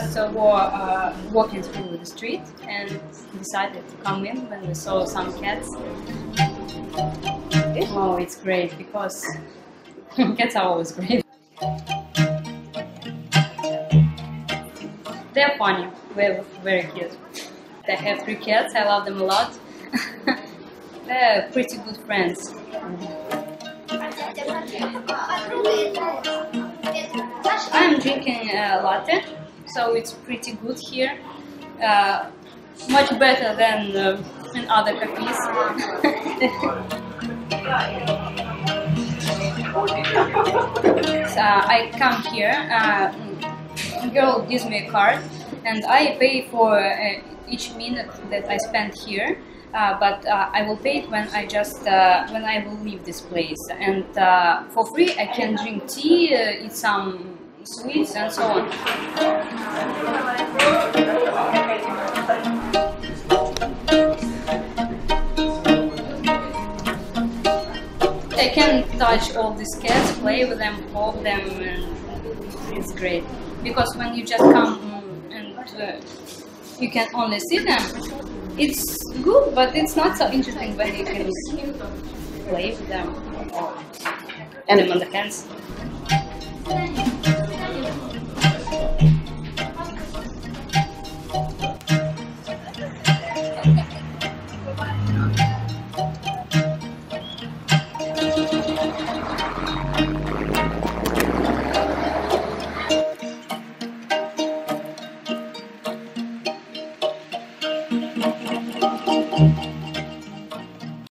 just were walking through the street and decided to come in when we saw some cats. Oh, it's great because cats are always great. They're funny, they're very cute. I have 3 cats, I love them a lot. They're pretty good friends. I'm drinking a latte, so it's pretty good here. Much better than in other cafes. So I come here, a girl gives me a card, and I pay for each minute that I spend here. But I will pay it when I will leave this place, and for free I can drink tea, eat some sweets, and so on. I can touch all these cats, play with them, hold them, and it's great. Because when you just come and you can only see them, it's good, but it's not so interesting when you can play with them or and them on the hands.